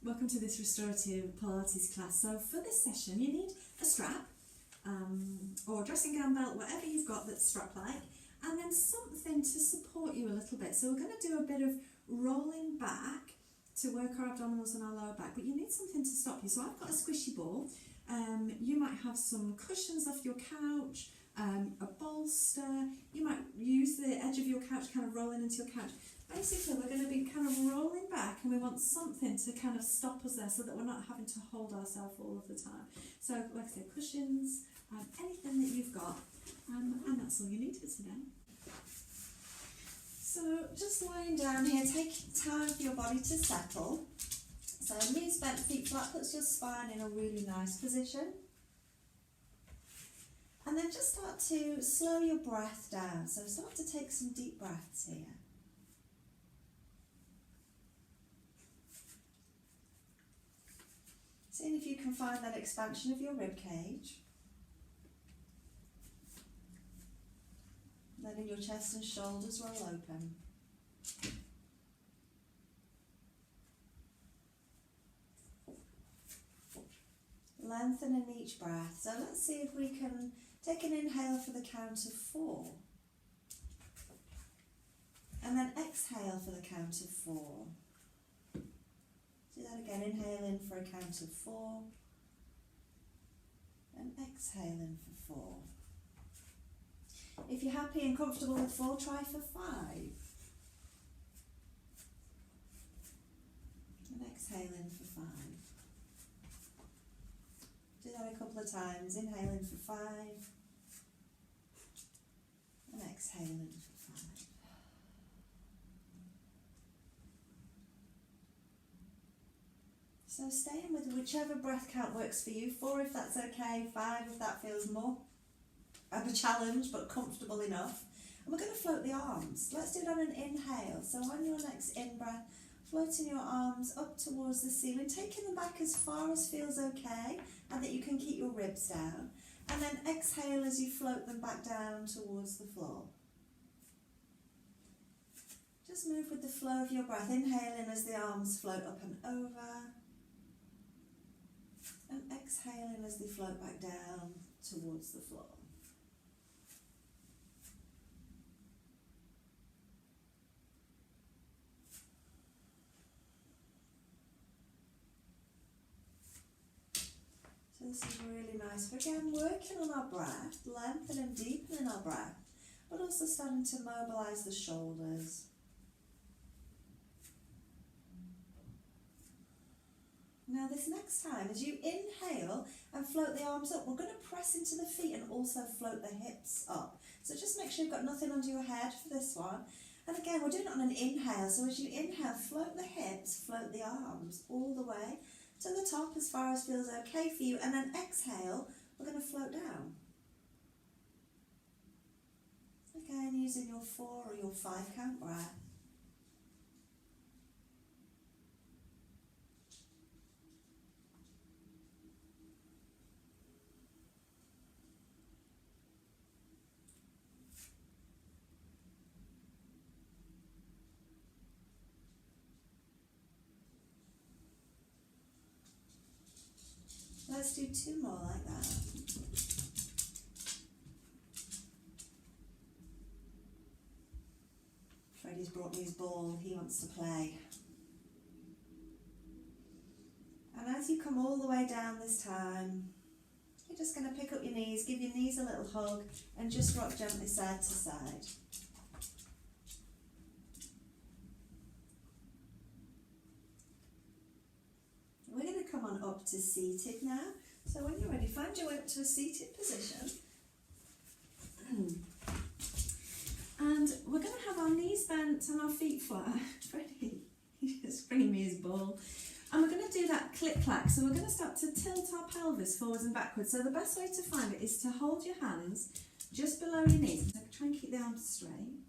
Welcome to this Restorative Pilates class. So for this session you need a strap or a dressing gown belt, whatever you've got that's strap-like, and then something to support you a little bit. So we're going to do a bit of rolling back to work our abdominals and our lower back, but you need something to stop you. So I've got a squishy ball. You might have some cushions off your couch, a bolster. You might use the edge of your couch kind of rolling into your couch. Basically, we're going to be kind of rolling back, and we want something to kind of stop us there so that we're not having to hold ourselves all of the time. So, like I say, cushions, anything that you've got, and that's all you need for today. So, just lying down here, take time for your body to settle. So, knees bent, feet flat, puts your spine in a really nice position. And then just start to slow your breath down. So, start to take some deep breaths here. Seeing if you can find that expansion of your rib cage. Letting your chest and shoulders roll open. Lengthening each breath. So let's see if we can take an inhale for the count of 4. And then exhale for the count of 4. Do that again, inhale in for a count of 4 and exhale in for 4. If you're happy and comfortable with 4, try for 5. And exhale in for 5. Do that a couple of times, inhale in for 5 and exhale in for 5. So staying with whichever breath count works for you. 4 if that's okay, 5 if that feels more of a challenge but comfortable enough. And we're going to float the arms. Let's do it on an inhale. So on your next in-breath, floating your arms up towards the ceiling, taking them back as far as feels okay and that you can keep your ribs down. And then exhale as you float them back down towards the floor. Just move with the flow of your breath. Inhaling as the arms float up and over. And exhaling as they float back down towards the floor. So this is really nice. Again, working on our breath, lengthening and deepening our breath, but also starting to mobilise the shoulders. Now this next time, as you inhale and float the arms up, we're going to press into the feet and also float the hips up. So just make sure you've got nothing under your head for this one. And again, we're doing it on an inhale. So as you inhale, float the hips, float the arms all the way to the top as far as feels okay for you. And then exhale, we're going to float down. Again, using your 4 or your 5 count breath. Let's do 2 more like that. Freddie's brought me his ball, he wants to play. And as you come all the way down this time, you're just going to pick up your knees, give your knees a little hug, and just rock gently side to side. We're going to come on up to seated now. So when you're ready, find your way up to a seated position. And we're going to have our knees bent and our feet flat. Freddie, he's just bringing me his ball. And we're going to do that click-clack. So we're going to start to tilt our pelvis forwards and backwards. So the best way to find it is to hold your hands just below your knees. So try and keep the arms straight.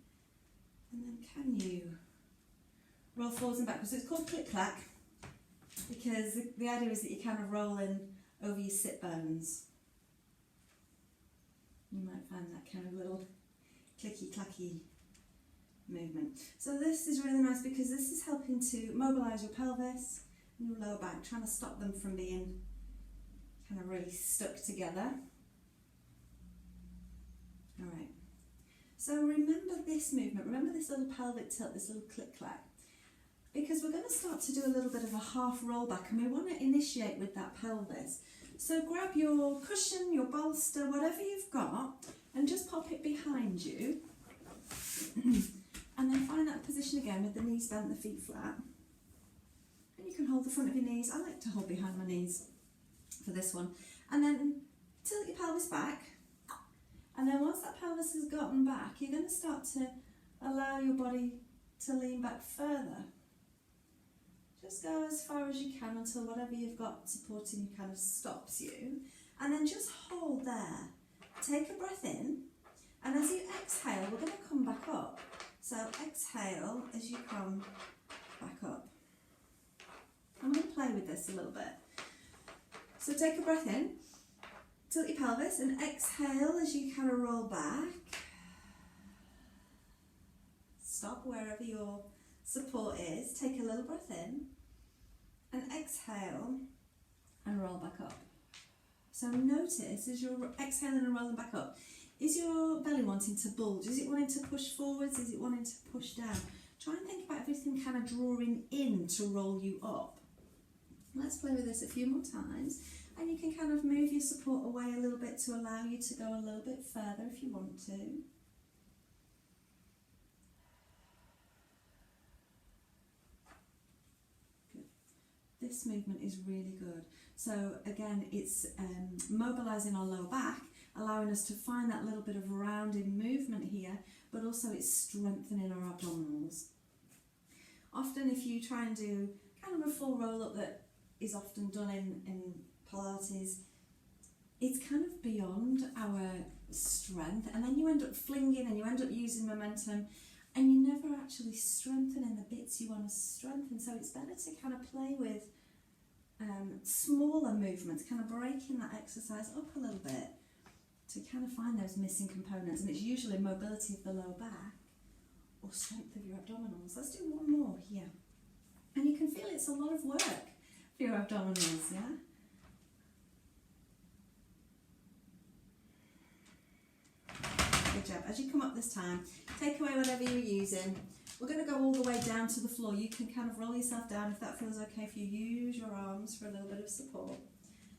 And then can you roll forwards and backwards? So it's called click-clack, because the idea is that you're kind of rolling over your sit bones. You might find that kind of little clicky-clacky movement. So this is really nice because this is helping to mobilise your pelvis, in your lower back, trying to stop them from being kind of really stuck together. All right. So remember this movement, remember this little pelvic tilt, this little click-clack, because we're going to start to do a little bit of a half roll back, and we want to initiate with that pelvis. So grab your cushion, your bolster, whatever you've got, and just pop it behind you. And then find that position again with the knees bent, the feet flat. And you can hold the front of your knees. I like to hold behind my knees for this one. And then tilt your pelvis back. And then once that pelvis has gotten back, you're going to start to allow your body to lean back further. Just go as far as you can until whatever you've got supporting you kind of stops you. And then just hold there. Take a breath in. And as you exhale, we're going to come back up. So exhale as you come back up. I'm going to play with this a little bit. So take a breath in. Tilt your pelvis and exhale as you kind of roll back. Stop wherever your support is. Take a little breath in and exhale and roll back up. So notice as you're exhaling and rolling back up, is your belly wanting to bulge? Is it wanting to push forwards? Is it wanting to push down? Try and think about everything kind of drawing in to roll you up. Let's play with this a few more times. And you can kind of move your support away a little bit to allow you to go a little bit further if you want to. Good. This movement is really good. So again, it's mobilising our lower back, allowing us to find that little bit of rounded movement here, but also it's strengthening our abdominals. Often if you try and do kind of a full roll-up that is often done in Pilates, it's kind of beyond our strength, and then you end up flinging and you end up using momentum and you're never actually strengthening the bits you want to strengthen. So it's better to kind of play with smaller movements, kind of breaking that exercise up a little bit to kind of find those missing components, and it's usually mobility of the lower back or strength of your abdominals. Let's do one more here, and you can feel it's a lot of work for your abdominals, yeah? Good job. As you come up this time, take away whatever you're using. We're going to go all the way down to the floor. You can kind of roll yourself down if that feels okay for you. Use your arms for a little bit of support.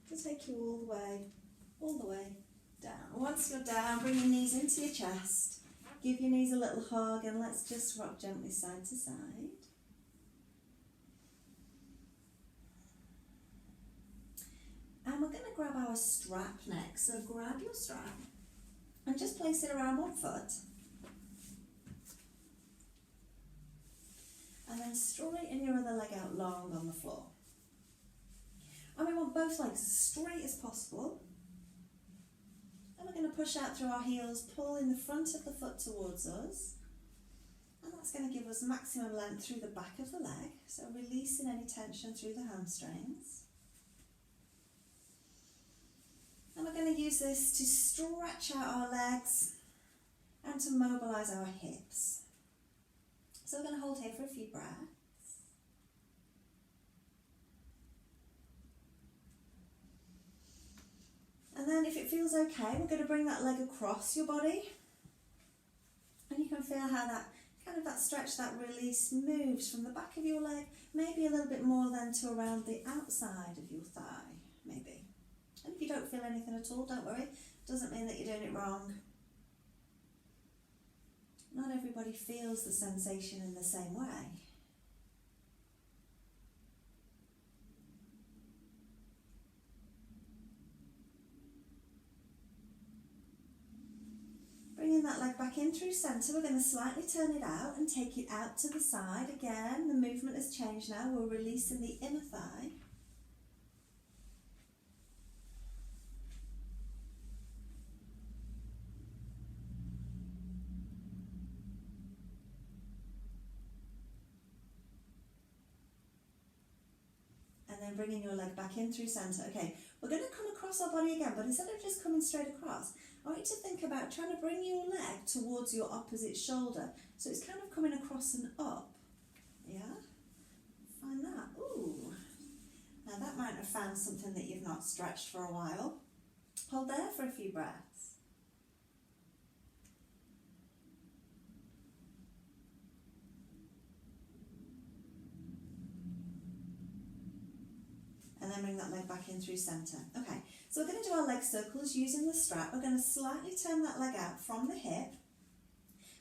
It'll take you all the way down. Once you're down, bring your knees into your chest. Give your knees a little hug and let's just rock gently side to side. And we're going to grab our strap next. So grab your strap and just place it around one foot. And then straighten your other leg out long on the floor. And we want both legs as straight as possible. And we're going to push out through our heels, pull in the front of the foot towards us. And that's going to give us maximum length through the back of the leg. So releasing any tension through the hamstrings. And we're going to use this to stretch out our legs and to mobilise our hips. So we're going to hold here for a few breaths. And then if it feels okay, we're going to bring that leg across your body. And you can feel how that stretch, that release moves from the back of your leg, maybe a little bit more than to around the outside of your thigh, maybe. And if you don't feel anything at all, don't worry. Doesn't mean that you're doing it wrong. Not everybody feels the sensation in the same way. Bringing that leg back in through centre, we're going to slightly turn it out and take it out to the side. Again, the movement has changed now. We're releasing the inner thigh. And bringing your leg back in through centre. Okay, we're going to come across our body again, but instead of just coming straight across, I want you to think about trying to bring your leg towards your opposite shoulder. So it's kind of coming across and up. Yeah? Find that. Ooh. have found something that you've not stretched for a while, hold there for a few breaths. And then bring that leg back in through centre. Okay, so we're going to do our leg circles using the strap. We're going to slightly turn that leg out from the hip.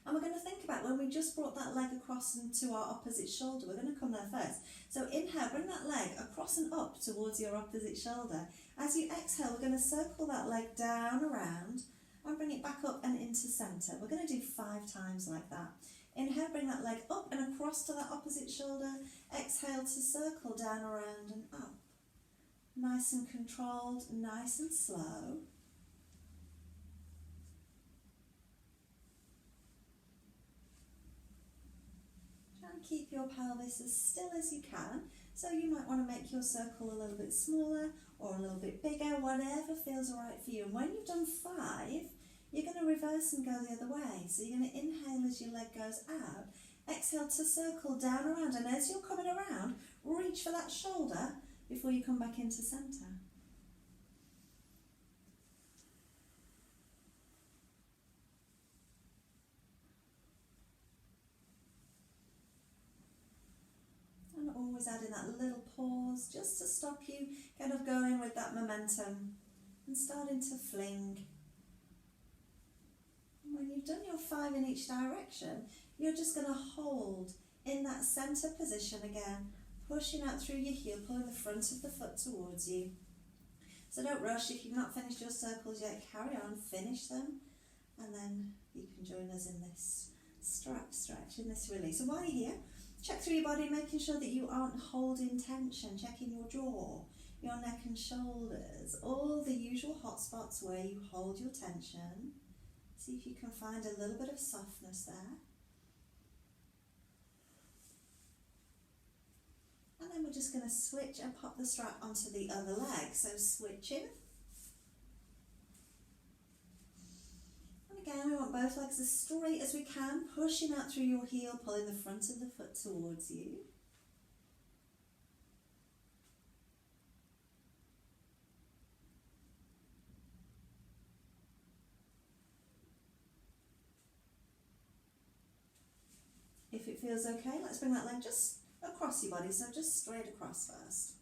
And we're going to think about when we just brought that leg across into our opposite shoulder. We're going to come there first. So inhale, bring that leg across and up towards your opposite shoulder. As you exhale, we're going to circle that leg down around and bring it back up and into centre. We're going to do 5 times like that. Inhale, bring that leg up and across to that opposite shoulder. Exhale to circle down, around and up. Nice and controlled, nice and slow. Try and keep your pelvis as still as you can. So you might want to make your circle a little bit smaller or a little bit bigger, whatever feels right for you. And when you've done 5, you're going to reverse and go the other way. So you're going to inhale as your leg goes out. Exhale to circle down around. And as you're coming around, reach for that shoulder before you come back into centre. And always adding that little pause just to stop you kind of going with that momentum and starting to fling. And when you've done your 5 in each direction, you're just going to hold in that centre position again, pushing out through your heel, pulling the front of the foot towards you. So don't rush. If you've not finished your circles yet, carry on, finish them, and then you can join us in this stretch, in this release. So while you're here, check through your body, making sure that you aren't holding tension, checking your jaw, your neck and shoulders, all the usual hot spots where you hold your tension. See if you can find a little bit of softness there. And then we're just going to switch and pop the strap onto the other leg. So switching. And again, we want both legs as straight as we can, pushing out through your heel, pulling the front of the foot towards you. If it feels okay, let's bring that leg just across your body, so just straight across first.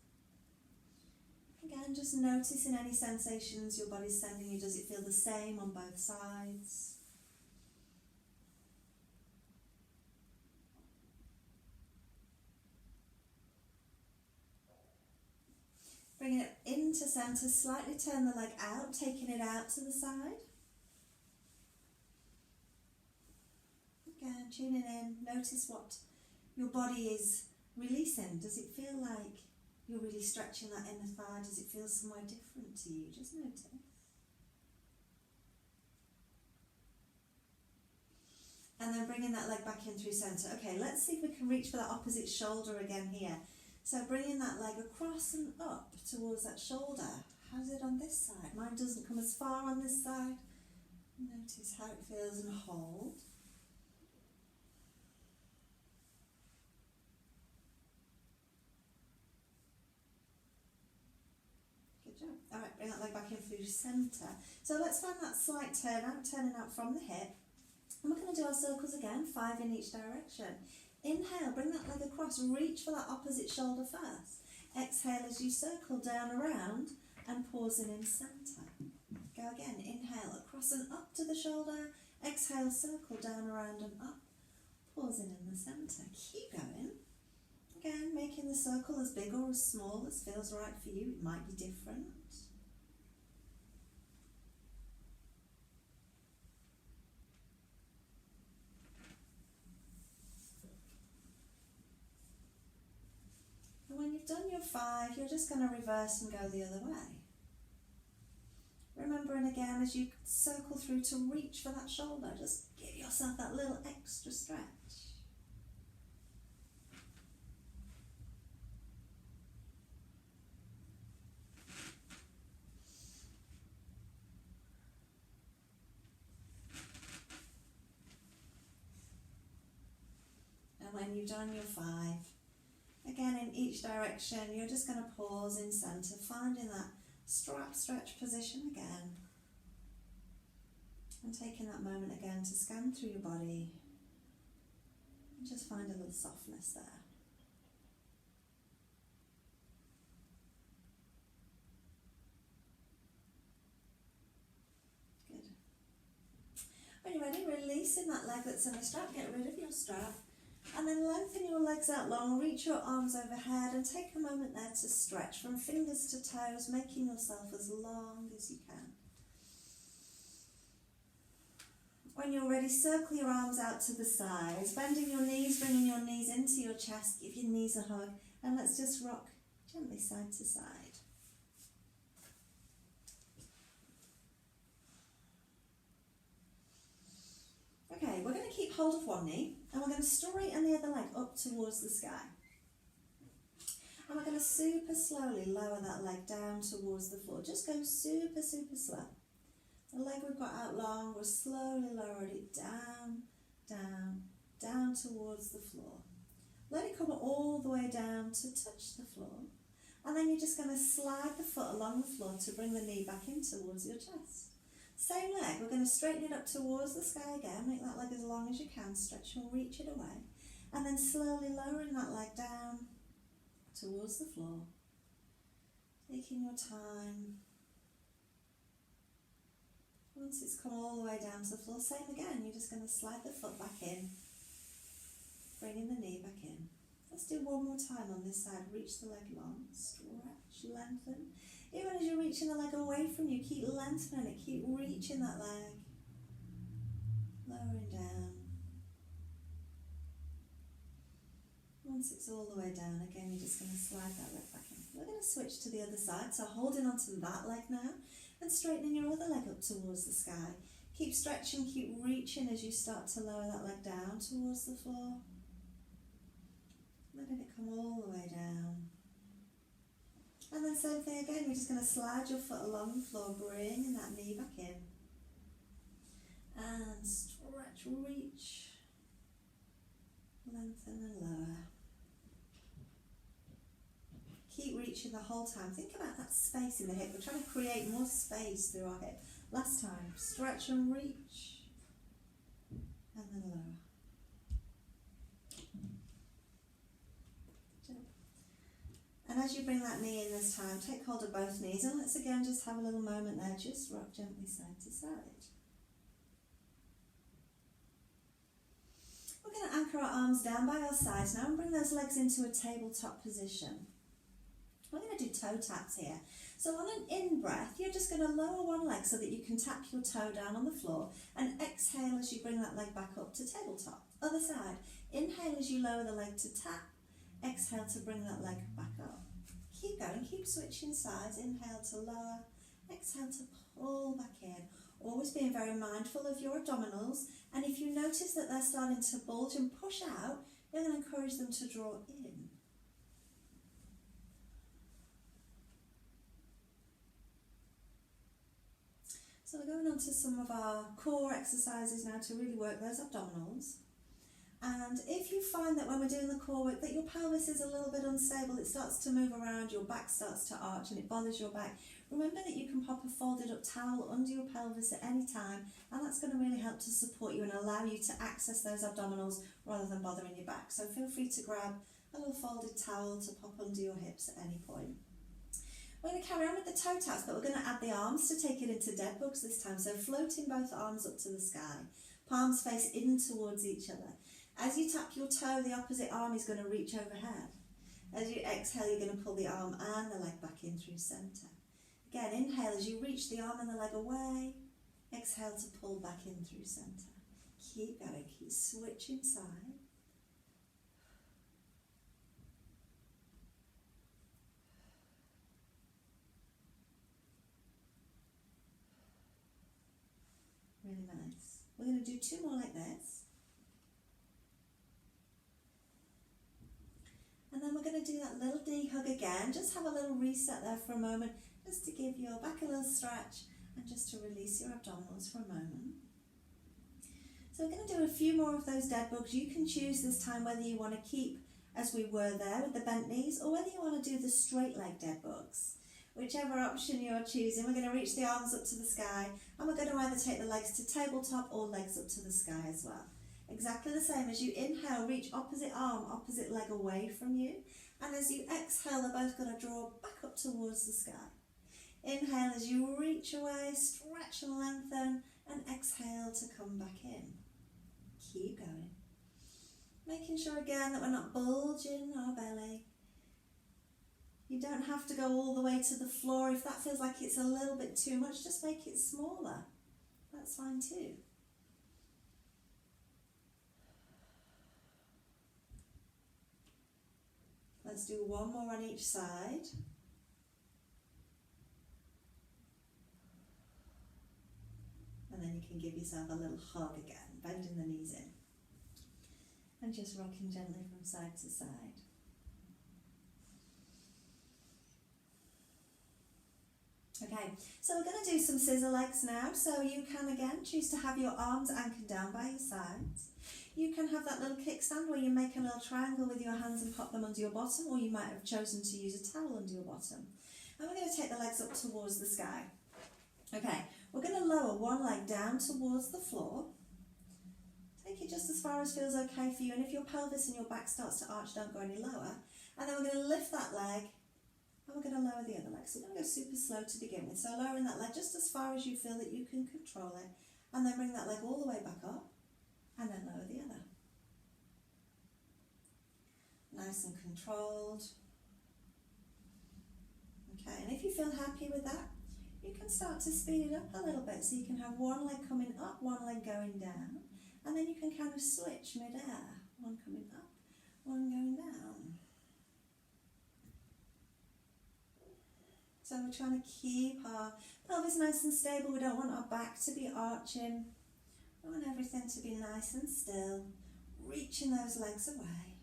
Again, just noticing any sensations your body's sending you. Does it feel the same on both sides? Bringing it into centre, slightly turn the leg out, taking it out to the side. Again, tuning in, notice what your body is releasing. Does it feel like you're really stretching that inner thigh? Does it feel somewhere different to you? Just notice. And then bringing that leg back in through centre. Okay, let's see if we can reach for that opposite shoulder again here. So bringing that leg across and up towards that shoulder. How's it on this side? Mine doesn't come as far on this side. Notice how it feels and hold. Alright, bring that leg back in through centre. So let's find that slight turning out from the hip. And we're going to do our circles again, 5 in each direction. Inhale, bring that leg across, reach for that opposite shoulder first. Exhale as you circle down around and pausing in centre. Go again, inhale, across and up to the shoulder. Exhale, circle down around and up, pausing in the centre. Keep going. Again, making the circle as big or as small as feels right for you. It might be different. And when you've done your 5, you're just going to reverse and go the other way. Remembering again as you circle through to reach for that shoulder, just give yourself that little extra stretch. And when you've done your 5, Again, in each direction, you're just going to pause in centre, finding that strap stretch position again. And taking that moment again to scan through your body and just find a little softness there. Good. When you're ready, releasing that leg that's in the strap, get rid of your strap. And then lengthen your legs out long, reach your arms overhead and take a moment there to stretch from fingers to toes, making yourself as long as you can. When you're ready, circle your arms out to the sides, bending your knees, bringing your knees into your chest, give your knees a hug, and let's just rock gently side to side. Okay, we're going to keep hold of one knee and we're going to straighten the other leg up towards the sky. And we're going to super slowly lower that leg down towards the floor. Just go super, super slow. The leg we've got out long, we're slowly lowering it down, down, down towards the floor. Let it come all the way down to touch the floor. And then you're just going to slide the foot along the floor to bring the knee back in towards your chest. Same leg, we're going to straighten it up towards the sky again, make that leg as long as you can, stretch and reach it away. And then slowly lowering that leg down towards the floor. Taking your time. Once it's come all the way down to the floor, same again, you're just going to slide the foot back in, bringing the knee back in. Let's do one more time on this side. Reach the leg long, stretch, lengthen. Even as you're reaching the leg away from you, keep lengthening it, keep reaching that leg. Lowering down. Once it's all the way down, again, you're just going to slide that leg back in. We're going to switch to the other side, so holding onto that leg now and straightening your other leg up towards the sky. Keep stretching, keep reaching as you start to lower that leg down towards the floor. Letting it come all the way down. And then same thing again, you're just going to slide your foot along the floor, bringing that knee back in. And stretch, reach, lengthen and lower. Keep reaching the whole time. Think about that space in the hip. We're trying to create more space through our hip. Last time, stretch and reach, and then lower. And as you bring that knee in this time, take hold of both knees and let's again just have a little moment there, just rock gently side to side. We're going to anchor our arms down by our sides now and bring those legs into a tabletop position. We're going to do toe taps here. So on an in-breath, you're just going to lower one leg so that you can tap your toe down on the floor and exhale as you bring that leg back up to tabletop. Other side, inhale as you lower the leg to tap. Exhale to bring that leg back up. Keep going, keep switching sides. Inhale to lower, exhale to pull back in. Always being very mindful of your abdominals, and if you notice that they're starting to bulge and push out, you're going to encourage them to draw in. So we're going on to some of our core exercises now to really work those abdominals. And if you find that when we're doing the core work that your pelvis is a little bit unstable, it starts to move around, your back starts to arch and it bothers your back, remember that you can pop a folded up towel under your pelvis at any time, and that's going to really help to support you and allow you to access those abdominals rather than bothering your back. So feel free to grab a little folded towel to pop under your hips at any point. We're going to carry on with the toe taps, but we're going to add the arms to take it into dead bugs this time. So floating both arms up to the sky, palms face in towards each other. As you tap your toe, the opposite arm is going to reach overhead. As you exhale, you're going to pull the arm and the leg back in through centre. Again, inhale as you reach the arm and the leg away. Exhale to pull back in through centre. Keep going, keep switching side. Really nice. We're going to do two more like this. And then we're going to do that little knee hug again. Just have a little reset there for a moment, just to give your back a little stretch and just to release your abdominals for a moment. So we're going to do a few more of those dead bugs. You can choose this time whether you want to keep as we were there with the bent knees, or whether you want to do the straight leg dead bugs. Whichever option you're choosing, we're going to reach the arms up to the sky, and we're going to either take the legs to tabletop or legs up to the sky as well. Exactly the same. As you inhale, reach opposite arm, opposite leg away from you, and as you exhale, they're both going to draw back up towards the sky. Inhale as you reach away, stretch and lengthen, and exhale to come back in. Keep going. Making sure again that we're not bulging our belly. You don't have to go all the way to the floor. If that feels like it's a little bit too much, just make it smaller. That's fine too. Let's do one more on each side. And then you can give yourself a little hug again, bending the knees in. And just rocking gently from side to side. Okay, so we're going to do some scissor legs now. So you can again choose to have your arms anchored down by your sides. You can have that little kickstand where you make a little triangle with your hands and pop them under your bottom, or you might have chosen to use a towel under your bottom. And we're going to take the legs up towards the sky. Okay, we're going to lower one leg down towards the floor. Take it just as far as feels okay for you, and if your pelvis and your back starts to arch, don't go any lower. And then we're going to lift that leg, and we're going to lower the other leg. So we're going to go super slow to begin with. So lowering that leg just as far as you feel that you can control it, and then bring that leg all the way back up, and then lower the other. Nice and controlled. Okay, and if you feel happy with that, you can start to speed it up a little bit. So you can have one leg coming up, one leg going down, and then you can kind of switch mid-air. One coming up, one going down. So we're trying to keep our pelvis nice and stable. We don't want our back to be arching. We want everything to be nice and still, reaching those legs away.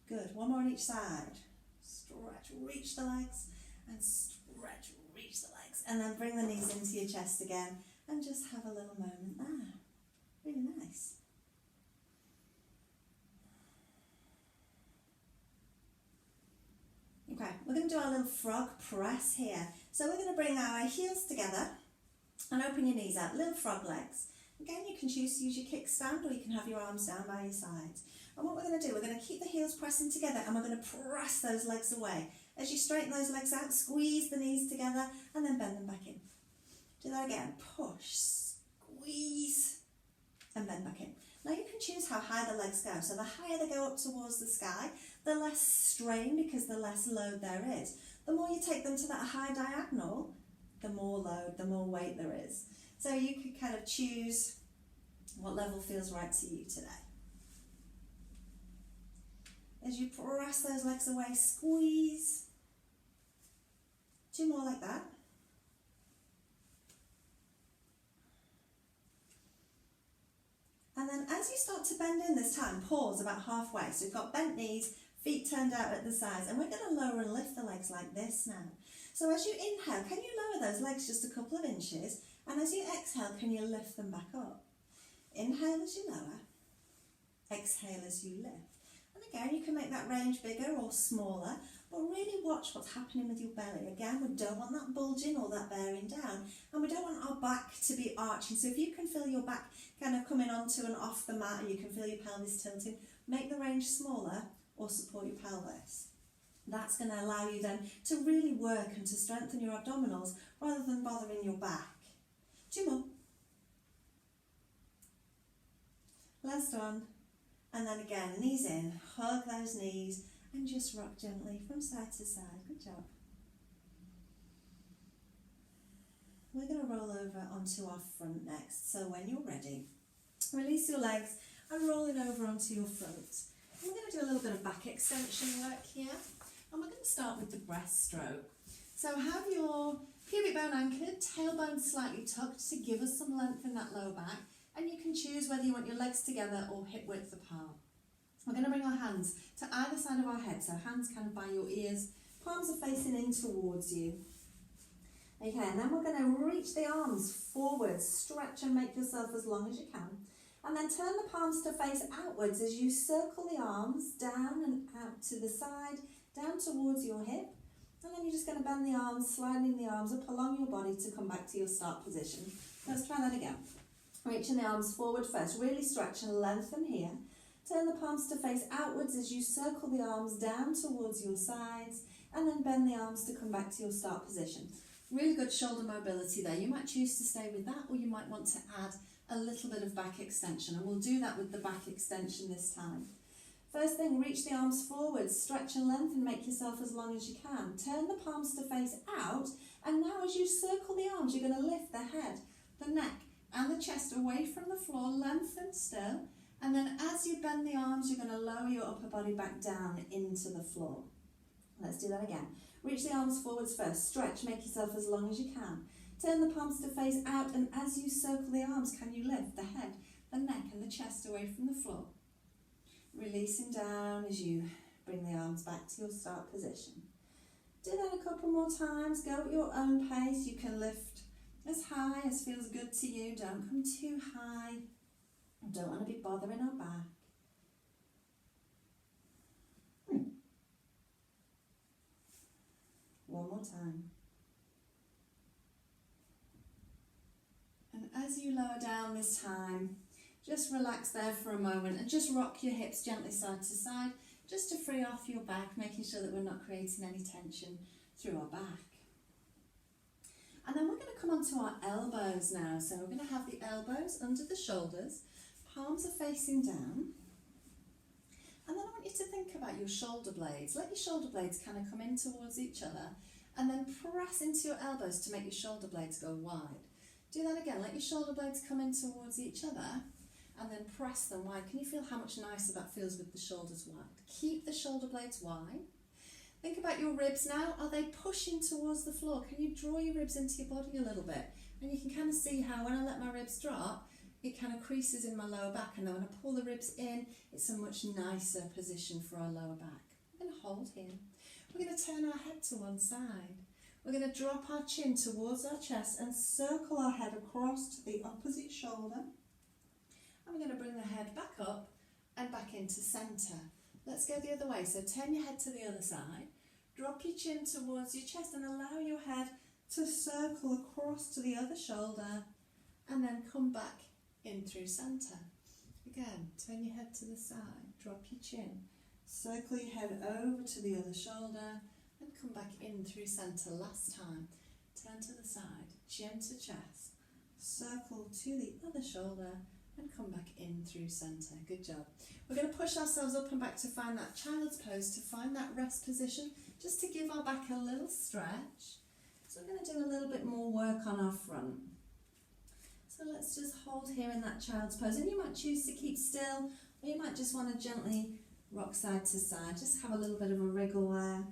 Good, one more on each side. Stretch, reach the legs, and stretch, reach the legs. And then bring the knees into your chest again, and just have a little moment there. Really nice. Okay, we're going to do our little frog press here. So we're going to bring our heels together and open your knees out, little frog legs. Again, you can choose to use your kickstand, or you can have your arms down by your sides. And what we're going to do, we're going to keep the heels pressing together, and we're going to press those legs away. As you straighten those legs out, squeeze the knees together, and then bend them back in. Do that again. Push, squeeze, and bend back in. Now you can choose how high the legs go. So the higher they go up towards the sky, the less strain, because the less load there is. The more you take them to that high diagonal, the more load, the more weight there is. So you could kind of choose what level feels right to you today. As you press those legs away, squeeze. 2 more like that. And then as you start to bend in this time, pause about halfway. So we've got bent knees, feet turned out at the sides, and we're going to lower and lift the legs like this now. So as you inhale, can you lower those legs just a couple of inches? And as you exhale, can you lift them back up? Inhale as you lower, exhale as you lift. And again, you can make that range bigger or smaller, but really watch what's happening with your belly. Again, we don't want that bulging or that bearing down, and we don't want our back to be arching. So if you can feel your back kind of coming onto and off the mat, and you can feel your pelvis tilting, make the range smaller or support your pelvis. That's going to allow you then to really work and to strengthen your abdominals rather than bothering your back. 2 more. Last one. And then again, knees in, hug those knees, and just rock gently from side to side. Good job. We're going to roll over onto our front next. So when you're ready, release your legs and roll it over onto your front. And we're going to do a little bit of back extension work here. And we're going to start with the breaststroke. So have your pubic bone anchored, tailbone slightly tucked to give us some length in that lower back. And you can choose whether you want your legs together or hip width apart. We're going to bring our hands to either side of our head, so hands kind of by your ears, palms are facing in towards you. Okay, and then we're going to reach the arms forward, stretch and make yourself as long as you can. And then turn the palms to face outwards as you circle the arms down and out to the side, down towards your hip. And then you're just going to bend the arms, sliding the arms up along your body to come back to your start position. Let's try that again. Reaching the arms forward first, really stretch and lengthen here. Turn the palms to face outwards as you circle the arms down towards your sides, and then bend the arms to come back to your start position. Really good shoulder mobility there. You might choose to stay with that, or you might want to add a little bit of back extension, and we'll do that with the back extension this time. First thing, reach the arms forward, stretch and lengthen, make yourself as long as you can. Turn the palms to face out, and now as you circle the arms, you're going to lift the head, the neck and the chest away from the floor, lengthen still, and then as you bend the arms, you're going to lower your upper body back down into the floor. Let's do that again. Reach the arms forwards first, stretch, make yourself as long as you can. Turn the palms to face out, and as you circle the arms, can you lift the head, the neck and the chest away from the floor? Releasing down as you bring the arms back to your start position. Do that a couple more times, go at your own pace. You can lift as high as feels good to you, don't come too high. Don't want to be bothering our back. One more time. And as you lower down this time, just relax there for a moment and just rock your hips gently side to side, just to free off your back, making sure that we're not creating any tension through our back. And then we're going to come onto our elbows now. So we're going to have the elbows under the shoulders, palms are facing down. And then I want you to think about your shoulder blades. Let your shoulder blades kind of come in towards each other, and then press into your elbows to make your shoulder blades go wide. Do that again. Let your shoulder blades come in towards each other, and then press them wide. Can you feel how much nicer that feels with the shoulders wide? Keep the shoulder blades wide. Think about your ribs now. Are they pushing towards the floor? Can you draw your ribs into your body a little bit? And you can kind of see how when I let my ribs drop, it kind of creases in my lower back, and then when I pull the ribs in, it's a much nicer position for our lower back. We're going to hold here. We're going to turn our head to one side. We're going to drop our chin towards our chest and circle our head across to the opposite shoulder. And we're going to bring the head back up and back into centre. Let's go the other way. So turn your head to the other side. Drop your chin towards your chest and allow your head to circle across to the other shoulder, and then come back in through centre. Again, turn your head to the side, drop your chin, circle your head over to the other shoulder, and come back in through centre. Last time, turn to the side, chin to chest, circle to the other shoulder, and come back in through centre. Good job. We're going to push ourselves up and back to find that child's pose, to find that rest position, just to give our back a little stretch. So we're going to do a little bit more work on our front. So let's just hold here in that child's pose, and you might choose to keep still, or you might just want to gently rock side to side. Just have a little bit of a wriggle there.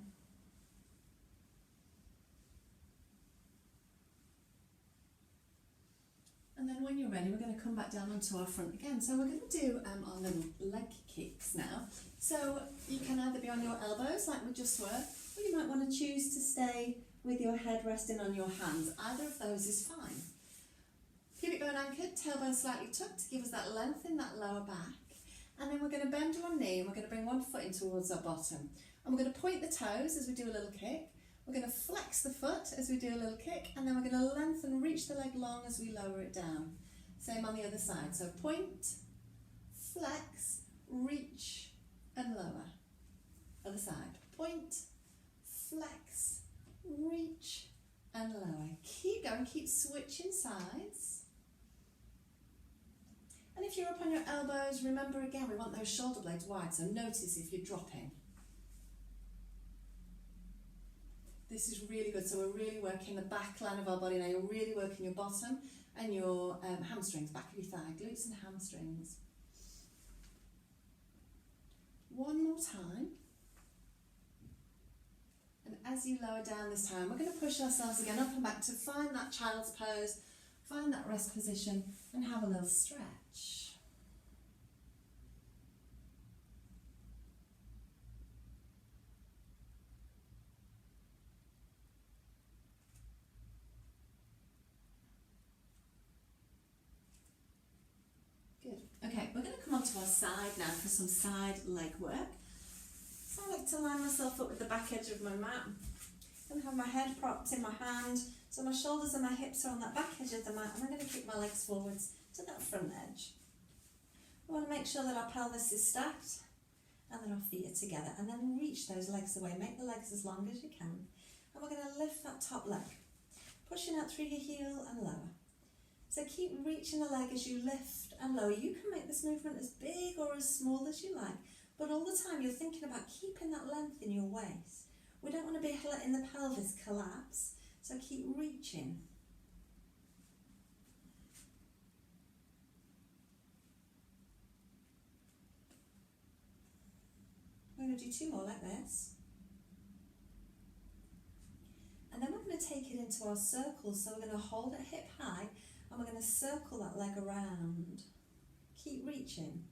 And then when you're ready, we're going to come back down onto our front again. So we're going to do our little leg kicks now. So you can either be on your elbows like we just were, or you might want to choose to stay with your head resting on your hands. Either of those is fine. Pubic bone anchored, tailbone slightly tucked to give us that length in that lower back. And then we're going to bend one knee, and we're going to bring one foot in towards our bottom. And we're going to point the toes as we do a little kick. We're going to flex the foot as we do a little kick, and then we're going to lengthen, reach the leg long as we lower it down. Same on the other side. So point, flex, reach, and lower. Other side. Point, flex, reach, and lower. Keep going, keep switching sides. And if you're up on your elbows, remember again, we want those shoulder blades wide, so notice if you're dropping. This is really good, so we're really working the back line of our body now. You're really working your bottom and your hamstrings, back of your thigh, glutes and hamstrings. One more time. And as you lower down this time, we're going to push ourselves again up and back to find that child's pose, find that rest position, and have a little stretch. onto our side now for some side leg work. So I like to line myself up with the back edge of my mat and have my head propped in my hand. So my shoulders and my hips are on that back edge of the mat, and I'm going to kick my legs forwards to that front edge. We want to make sure that our pelvis is stacked and that our feet are together, and then reach those legs away. Make the legs as long as you can. And we're going to lift that top leg, pushing out through your heel and lower. So keep reaching the leg as you lift and lower. You can make this movement as big or as small as you like, but all the time you're thinking about keeping that length in your waist. We don't want to be letting the pelvis collapse, so keep reaching. We're going to do 2 more like this. And then we're going to take it into our circles. So we're going to hold it hip high and we're going to circle that leg around. Keep reaching.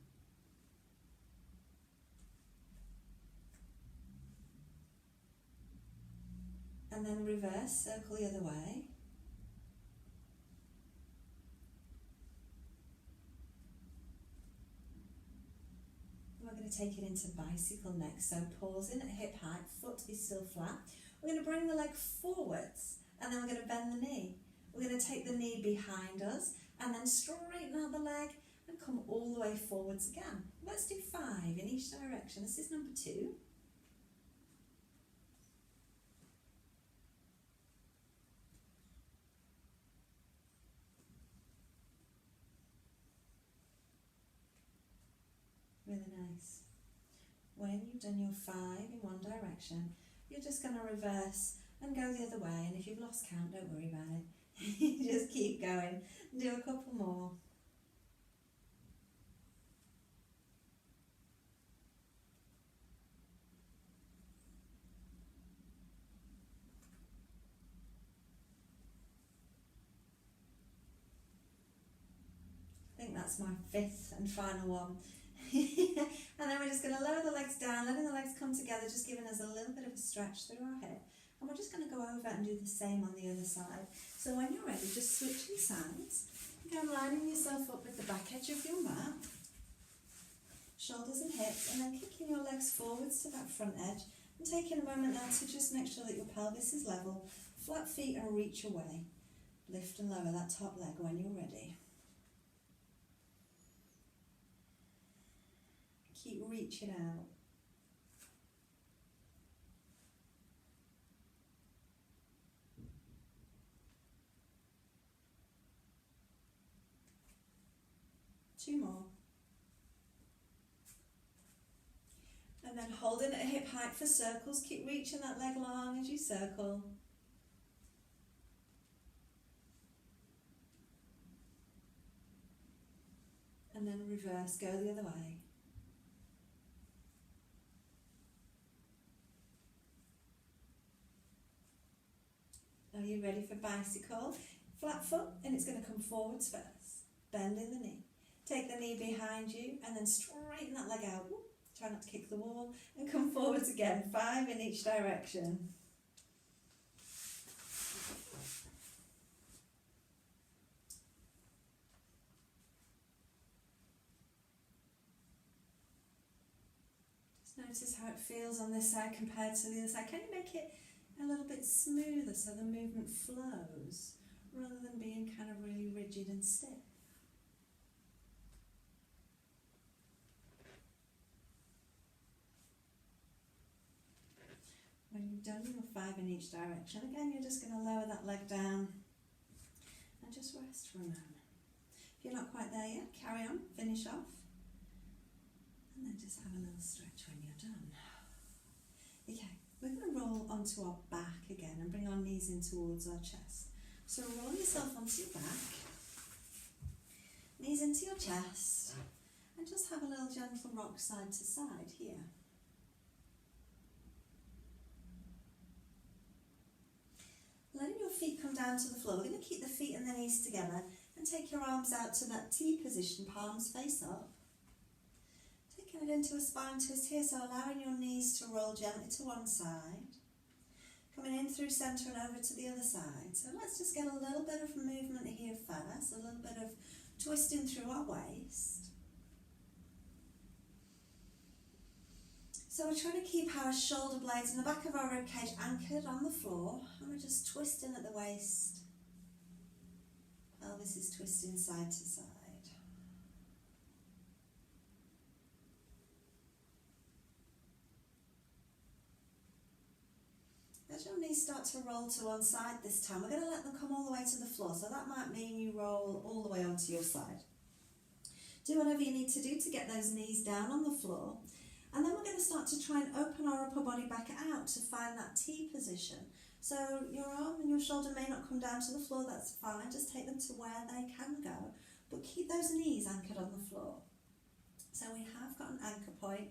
And then reverse, circle the other way. We're going to take it into bicycle next. So pausing at hip height, foot is still flat. We're going to bring the leg forwards and then we're going to bend the knee. We're going to take the knee behind us and then straighten out the leg and come all the way forwards again. Let's do 5 in each direction. This is number 2. Really nice. When you've done your 5 in one direction, you're just going to reverse and go the other way, and if you've lost count, don't worry about it. Just keep going. Do a couple more. I think that's my 5th and final one. And then we're just going to lower the legs down, letting the legs come together, just giving us a little bit of a stretch through our hip. And we're just going to go over and do the same on the other side. So when you're ready, just switching sides. Again, lining yourself up with the back edge of your mat, shoulders and hips, and then kicking your legs forwards to that front edge. And taking a moment now to just make sure that your pelvis is level, flat feet and reach away. Lift and lower that top leg when you're ready. Keep reaching out. Two more. And then holding at hip height for circles. Keep reaching that leg long as you circle. And then reverse, go the other way. Are you ready for bicycle? Flat foot, and it's going to come forwards first. Bending the knee. Take the knee behind you and then straighten that leg out. Whoop. Try not to kick the wall. And come forwards again. 5 in each direction. Just notice how it feels on this side compared to the other side. Can you make it a little bit smoother so the movement flows rather than being kind of really rigid and stiff? When you've done your 5 in each direction, again you're just going to lower that leg down and just rest for a moment. If you're not quite there yet, carry on, finish off, and then just have a little stretch when you're done. Okay, we're going to roll onto our back again and bring our knees in towards our chest. So roll yourself onto your back, knees into your chest, and just have a little gentle rock side to side here. Letting your feet come down to the floor. We're going to keep the feet and the knees together and take your arms out to that T position, palms face up. Taking it into a spine twist here, so allowing your knees to roll gently to one side. Coming in through centre and over to the other side. So let's just get a little bit of movement here first, a little bit of twisting through our waist. So we're trying to keep our shoulder blades and the back of our rib cage anchored on the floor, and we're just twisting at the waist. Pelvis is twisting side to side. As your knees start to roll to one side this time, we're going to let them come all the way to the floor. So that might mean you roll all the way onto your side. Do whatever you need to do to get those knees down on the floor. And then we're going to start to try and open our upper body back out to find that T position. So your arm and your shoulder may not come down to the floor, that's fine. Just take them to where they can go. But keep those knees anchored on the floor. So we have got an anchor point.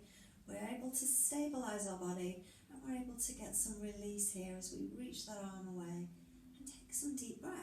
We're able to stabilise our body. And we're able to get some release here as we reach that arm away and take some deep breaths.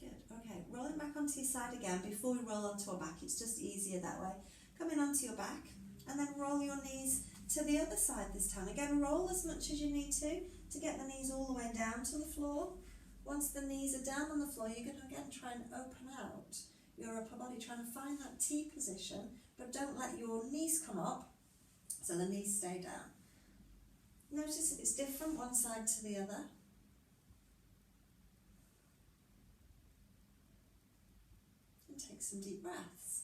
Good, okay, roll it back onto your side again before we roll onto our back. It's just easier that way. Come in onto your back and then roll your knees to the other side this time. Again, roll as much as you need to get the knees all the way down to the floor. Once the knees are down on the floor, you're going to again try and open out your upper body, trying to find that T position, but don't let your knees come up, so the knees stay down. Notice if it's different one side to the other. And take some deep breaths.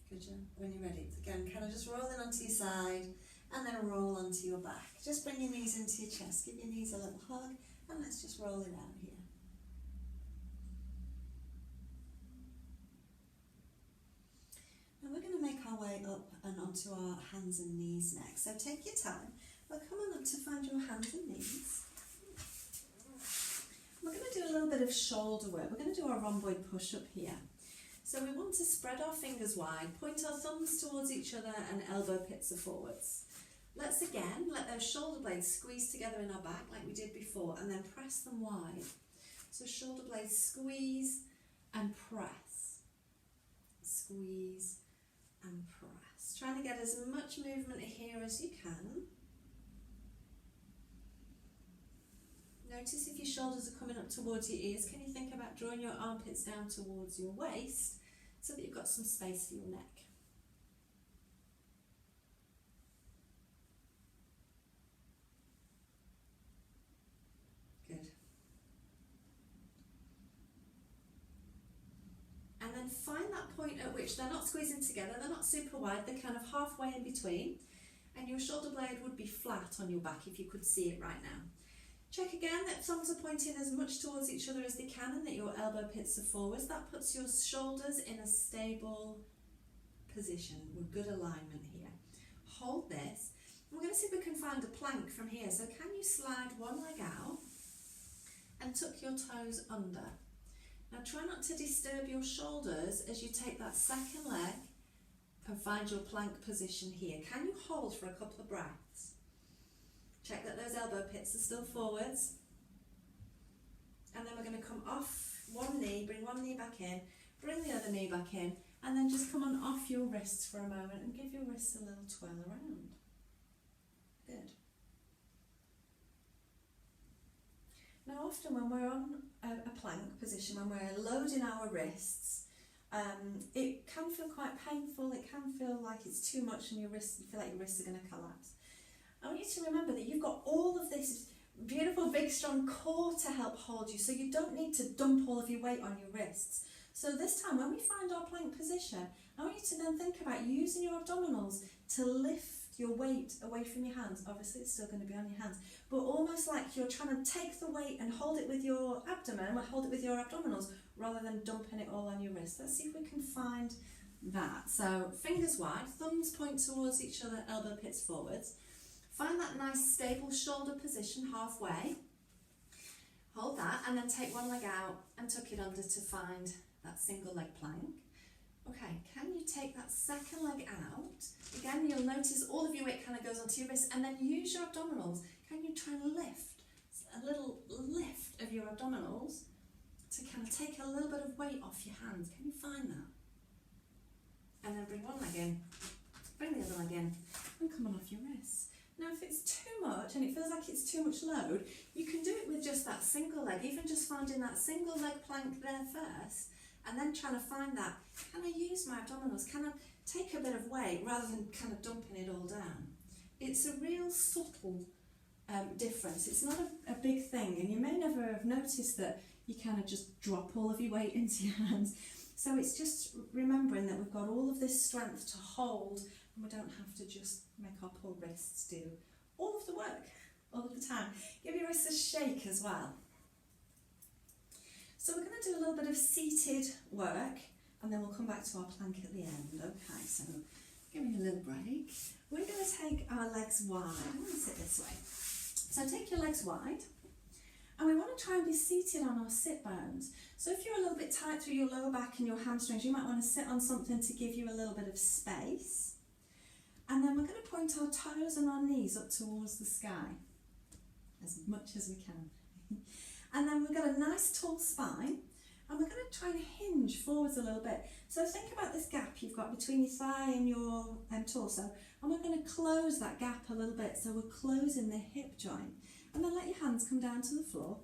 Good job. When you're ready, again, kind of just rolling onto your side and then roll onto your back. Just bring your knees into your chest, give your knees a little hug, and let's just roll it out here. Now we're going to make our way up and onto our hands and knees next. So take your time, but come on up to find your hands and knees. We're going to do a little bit of shoulder work. We're going to do our rhomboid push-up here. So we want to spread our fingers wide, point our thumbs towards each other and elbow pits are forwards. Let's again let those shoulder blades squeeze together in our back like we did before and then press them wide. So shoulder blades squeeze and press. Squeeze and press. Trying to get as much movement here as you can. Notice if your shoulders are coming up towards your ears, can you think about drawing your armpits down towards your waist so that you've got some space for your neck? Good. And then find that point at which they're not squeezing together, they're not super wide, they're kind of halfway in between, and your shoulder blade would be flat on your back if you could see it right now. Check again that thumbs are pointing as much towards each other as they can and that your elbow pits are forwards. That puts your shoulders in a stable position with good alignment here. Hold this. We're going to see if we can find a plank from here. So can you slide one leg out and tuck your toes under? Now try not to disturb your shoulders as you take that second leg and find your plank position here. Can you hold for a couple of breaths? Check that those elbow pits are still forwards. And then we're going to come off one knee, bring one knee back in, bring the other knee back in, and then just come on off your wrists for a moment and give your wrists a little twirl around. Good. Now often when we're on a plank position, when we're loading our wrists, it can feel quite painful, it can feel like it's too much and you feel like your wrists are going to collapse. I want you to remember that you've got all of this beautiful, big, strong core to help hold you, so you don't need to dump all of your weight on your wrists. So this time, when we find our plank position, I want you to then think about using your abdominals to lift your weight away from your hands. Obviously, it's still going to be on your hands, but almost like you're trying to take the weight and hold it with your abdomen, or hold it with your abdominals, rather than dumping it all on your wrist. Let's see if we can find that. So fingers wide, thumbs point towards each other, elbow pits forwards. Find that nice stable shoulder position halfway. Hold that and then take one leg out and tuck it under to find that single leg plank. Okay, can you take that second leg out? Again, you'll notice all of your weight kind of goes onto your wrist, and then use your abdominals. Can you try and lift abdominals to kind of take a little bit of weight off your hands. Can you find that? And then bring one leg in, bring the other leg in, and come on off your wrists. Now if it's too much and it feels like it's too much load, you can do it with just that single leg, even just finding that single leg plank there first, and then trying to find that, can I use my abdominals, can I take a bit of weight rather than kind of dumping it all down. It's a real subtle difference. It's not a big thing, and you may never have noticed that you kind of just drop all of your weight into your hands. So it's just remembering that we've got all of this strength to hold, and we don't have to just make our poor wrists do all of the work all of the time. Give your wrists a shake as well. So we're going to do a little bit of seated work, and then we'll come back to our plank at the end. Okay, so give me a little break. We're going to take our legs wide. I'm going to sit this way. So take your legs wide, and we want to try and be seated on our sit bones. So if you're a little bit tight through your lower back and your hamstrings, you might want to sit on something to give you a little bit of space. And then we're going to point our toes and our knees up towards the sky, as much as we can. And then we've got a nice tall spine, and we're going to try and hinge forwards a little bit. So think about this gap you've got between your thigh and your torso, and we're going to close that gap a little bit, so we're closing the hip joint. And then let your hands come down to the floor.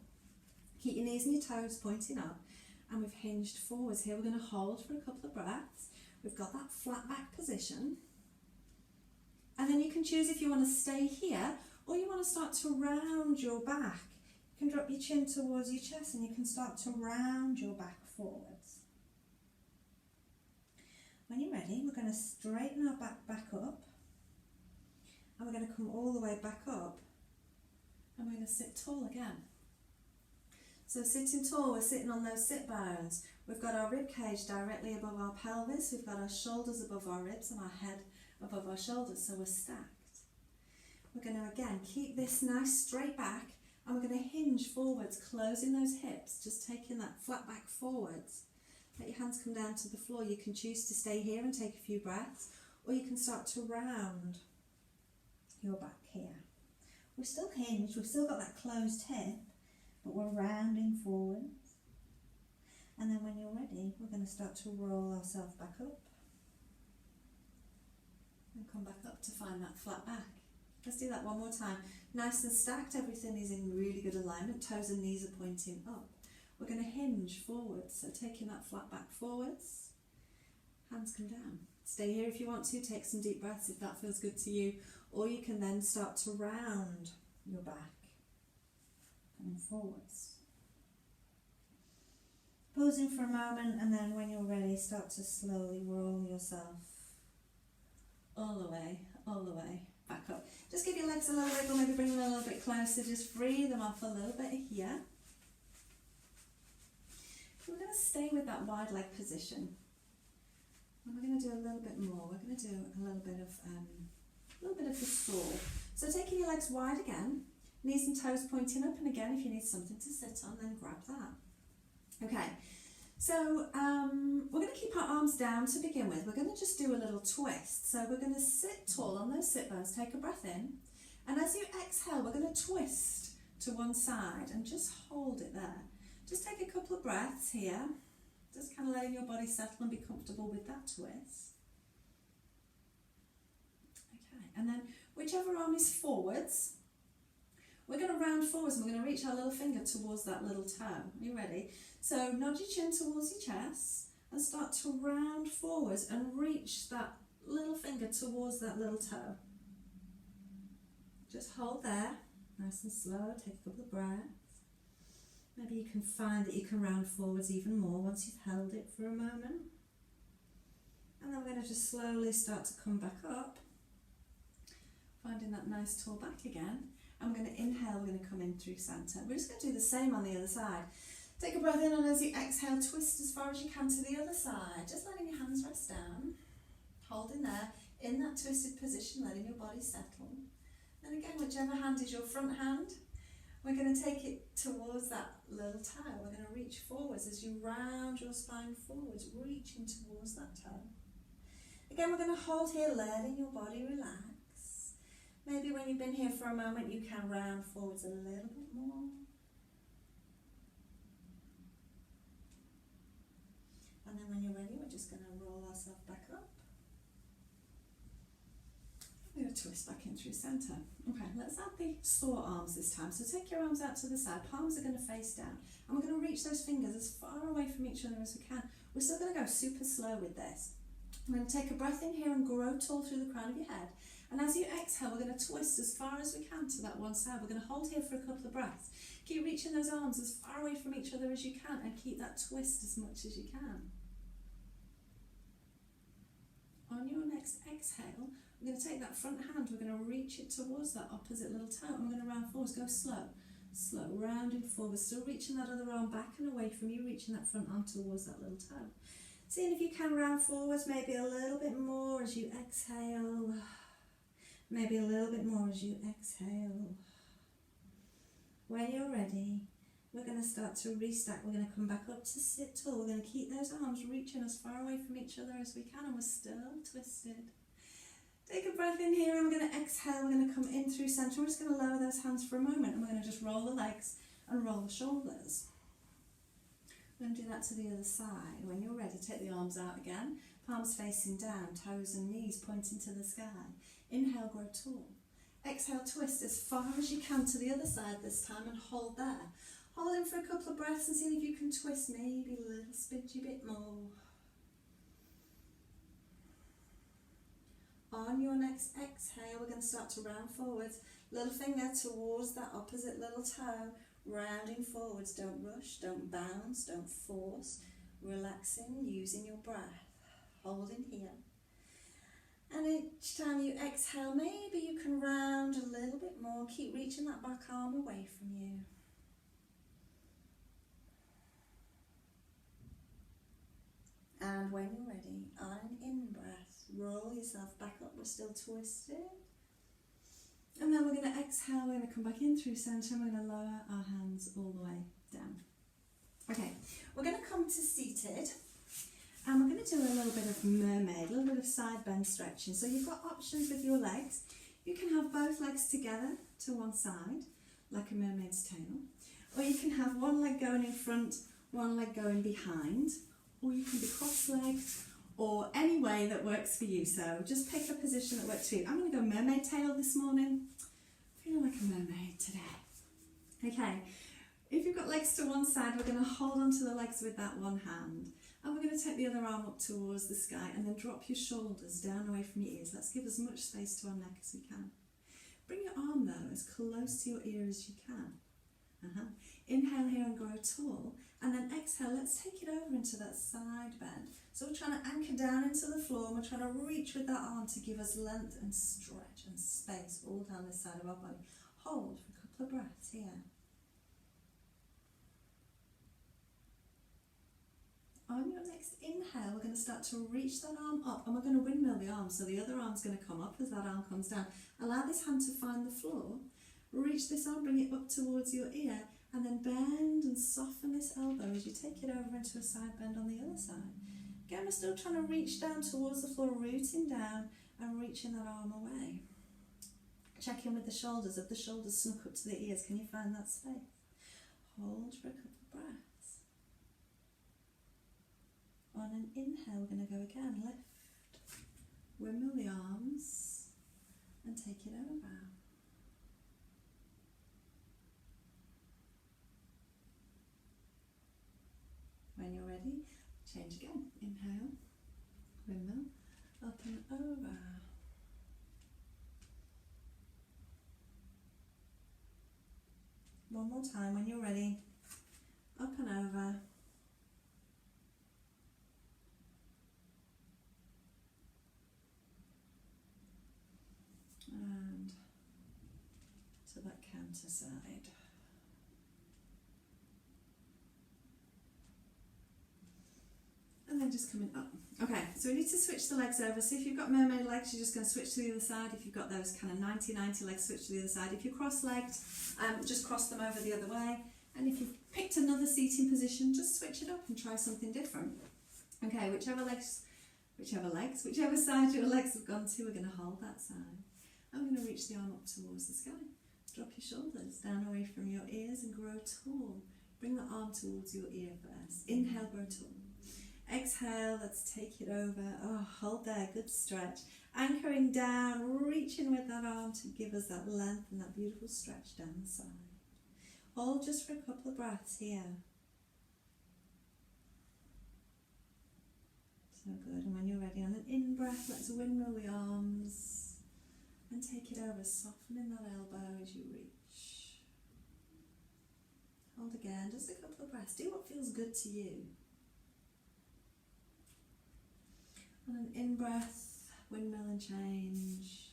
Keep your knees and your toes pointing up, and we've hinged forwards here. We're going to hold for a couple of breaths. We've got that flat back position. And then you can choose if you want to stay here, or you want to start to round your back. You can drop your chin towards your chest, and you can start to round your back forwards. When you're ready, we're going to straighten our back up, and we're going to come all the way back up, and we're going to sit tall again. So sitting tall, we're sitting on those sit bones. We've got our rib cage directly above our pelvis, we've got our shoulders above our ribs and our head above our shoulders, so we're stacked. We're going to again keep this nice straight back, and we're going to hinge forwards, closing those hips, just taking that flat back forwards. Let your hands come down to the floor. You can choose to stay here and take a few breaths, or you can start to round your back here. We're still hinged, we've still got that closed hip, but we're rounding forwards. And then when you're ready, we're going to start to roll ourselves back up. And come back up to find that flat back. Let's do that one more time. Nice and stacked, everything is in really good alignment. Toes and knees are pointing up. We're going to hinge forwards, so taking that flat back forwards. Hands come down. Stay here if you want to, take some deep breaths if that feels good to you. Or you can then start to round your back, coming forwards. Pausing for a moment, and then when you're ready, start to slowly roll yourself all the way back up. Just give your legs a little wiggle, maybe bring them a little bit closer, just free them up a little bit here. We're going to stay with that wide leg position. And we're going to do a little bit more. We're going to do a little bit of the saw. So taking your legs wide again, knees and toes pointing up, and again, if you need something to sit on, then grab that. Okay, so we're going to keep our arms down to begin with. We're going to just do a little twist. So we're going to sit tall on those sit bones, take a breath in, and as you exhale, we're going to twist to one side and just hold it there. Just take a couple of breaths here, just kind of letting your body settle and be comfortable with that twist. Okay, and then whichever arm is forwards, we're going to round forwards, and we're going to reach our little finger towards that little toe. Are you ready? So nod your chin towards your chest and start to round forwards and reach that little finger towards that little toe. Just hold there, nice and slow, take a couple of breaths. Maybe you can find that you can round forwards even more once you've held it for a moment. And then we're going to just slowly start to come back up, finding that nice tall back again. And we're going to inhale, we're going to come in through centre. We're just going to do the same on the other side. Take a breath in, and as you exhale, twist as far as you can to the other side. Just letting your hands rest down, holding there, in that twisted position, letting your body settle. And again, whichever hand is your front hand, we're going to take it towards that little toe. We're going to reach forwards as you round your spine forwards, reaching towards that toe. Again, we're going to hold here, letting your body relax. Maybe when you've been here for a moment, you can round forwards a little bit more. And then when you're ready, we're just going to roll ourselves back up. We're going to twist back in through centre. Okay, let's add the sore arms this time. So take your arms out to the side, palms are going to face down. And we're going to reach those fingers as far away from each other as we can. We're still going to go super slow with this. I'm going to take a breath in here and grow tall through the crown of your head. And as you exhale, we're going to twist as far as we can to that one side. We're going to hold here for a couple of breaths. Keep reaching those arms as far away from each other as you can and keep that twist as much as you can. On your next exhale, we're going to take that front hand, we're going to reach it towards that opposite little toe, and we're going to round forwards. Go slow, slow, rounding forward, still reaching that other arm back and away from you, reaching that front arm towards that little toe. Seeing if you can round forwards, maybe a little bit more as you exhale. Maybe a little bit more as you exhale. When you're ready, we're going to start to restack. We're going to come back up to sit tall. We're going to keep those arms reaching as far away from each other as we can, and we're still twisted. Take a breath in here, and we're going to exhale. We're going to come in through centre. We're just going to lower those hands for a moment, and we're going to just roll the legs and roll the shoulders. We're going to do that to the other side. When you're ready, take the arms out again, palms facing down, toes and knees pointing to the sky. Inhale, grow tall. Exhale, twist as far as you can to the other side this time and hold there. Hold in for a couple of breaths and see if you can twist maybe a little spidgy bit more. On your next exhale, we're going to start to round forwards. Little finger towards that opposite little toe, rounding forwards. Don't rush, don't bounce, don't force. Relaxing, using your breath. Holding here. And each time you exhale, maybe you can round a little bit more. Keep reaching that back arm away from you. And when you're ready, on an in-breath, roll yourself back up. We're still twisted. And then we're going to exhale. We're going to come back in through centre. And we're going to lower our hands all the way down. Okay, we're going to come to seated. And we're going to do a little bit of mermaid, a little bit of side bend stretching. So you've got options with your legs. You can have both legs together to one side, like a mermaid's tail. Or you can have one leg going in front, one leg going behind. Or you can be cross-legged, or any way that works for you. So just pick a position that works for you. I'm going to go mermaid tail this morning. Feeling like a mermaid today. Okay, if you've got legs to one side, we're going to hold onto the legs with that one hand. And we're going to take the other arm up towards the sky and then drop your shoulders down away from your ears. Let's give as much space to our neck as we can. Bring your arm though as close to your ear as you can. Inhale here and grow tall. And then exhale, let's take it over into that side bend. So we're trying to anchor down into the floor and we're trying to reach with that arm to give us length and stretch and space all down this side of our body. Hold for a couple of breaths here. On your next inhale, we're going to start to reach that arm up and we're going to windmill the arm. So the other arm's going to come up as that arm comes down. Allow this hand to find the floor. Reach this arm, bring it up towards your ear, and then bend and soften this elbow as you take it over into a side bend on the other side. Again, we're still trying to reach down towards the floor, rooting down and reaching that arm away. Check in with the shoulders. Have the shoulders snuck up to the ears? Can you find that space? Hold for a couple of breaths. On an inhale, we're going to go again. Lift, windmill the arms, and take it over. When you're ready, change again. Inhale, windmill, up and over. One more time. When you're ready, up and over. And to that counter side. And then just coming up. Okay, so we need to switch the legs over. So if you've got mermaid legs, you're just going to switch to the other side. If you've got those kind of 90-90 legs, switch to the other side. If you're cross-legged, just cross them over the other way. And if you've picked another seating position, just switch it up and try something different. Okay, whichever side your legs have gone to, we're going to hold that side. I'm going to reach the arm up towards the sky. Drop your shoulders down away from your ears and grow tall. Bring the arm towards your ear first. Inhale, grow tall. Exhale, let's take it over. Oh, hold there, good stretch. Anchoring down, reaching with that arm to give us that length and that beautiful stretch down the side. Hold just for a couple of breaths here. So good. And when you're ready, on an in-breath, let's windmill the arms and take it over, softening that elbow as you reach. Hold again, just a couple of breaths. Do what feels good to you. On an in-breath, windmill and change.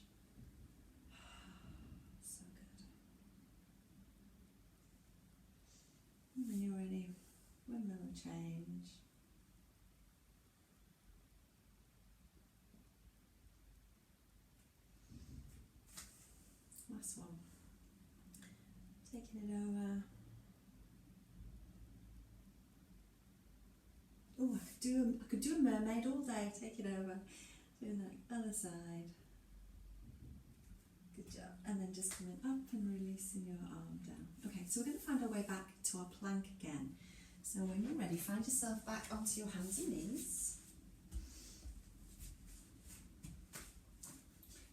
So good. And when you're ready, windmill and change. Last one. Taking it over. Oh, I could do a mermaid all day. Take it over. Doing that other side. Good job. And then just coming up and releasing your arm down. Okay, so we're going to find our way back to our plank again. So when you're ready, find yourself back onto your hands and knees.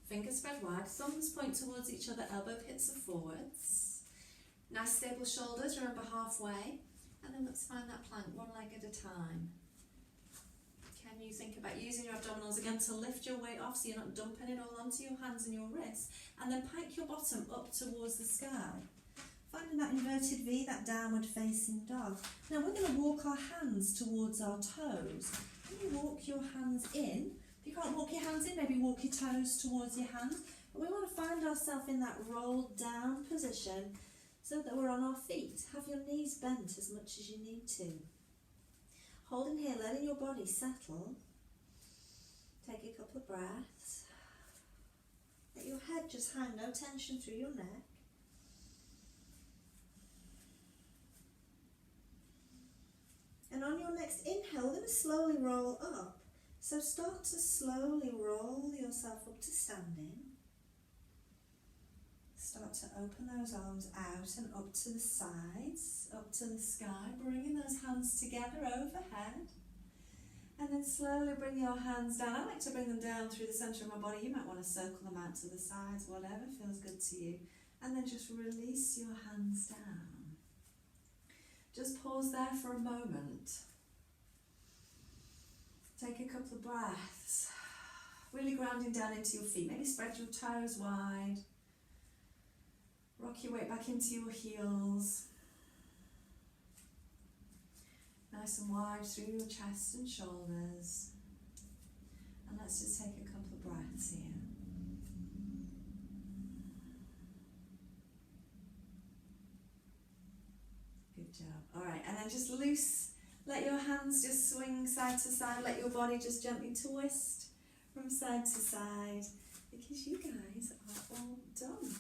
Fingers spread wide, thumbs point towards each other, elbow pits are forwards. Nice stable shoulders, remember halfway. And then let's find that plank, one leg at a time. Can you think about using your abdominals again to lift your weight off so you're not dumping it all onto your hands and your wrists. And then pike your bottom up towards the sky. Finding that inverted V, that downward facing dog. Now we're going to walk our hands towards our toes. Can you walk your hands in? If you can't walk your hands in, maybe walk your toes towards your hands. But we want to find ourselves in that rolled down position so that we're on our feet. Have your knees bent as much as you need to. Holding here, letting your body settle. Take a couple of breaths. Let your head just hang, no tension through your neck. And on your next inhale, we're going to slowly roll up. So start to slowly roll yourself up to standing. Start to open those arms out and up to the sides, up to the sky, bringing those hands together overhead. And then slowly bring your hands down. I like to bring them down through the centre of my body. You might want to circle them out to the sides, whatever feels good to you. And then just release your hands down. Just pause there for a moment. Take a couple of breaths. Really grounding down into your feet. Maybe spread your toes wide. Rock your weight back into your heels. Nice and wide through your chest and shoulders. And let's just take a couple of breaths here. Good job. All right, and then just loose. Let your hands just swing side to side. Let your body just gently twist from side to side. Because you guys are all done.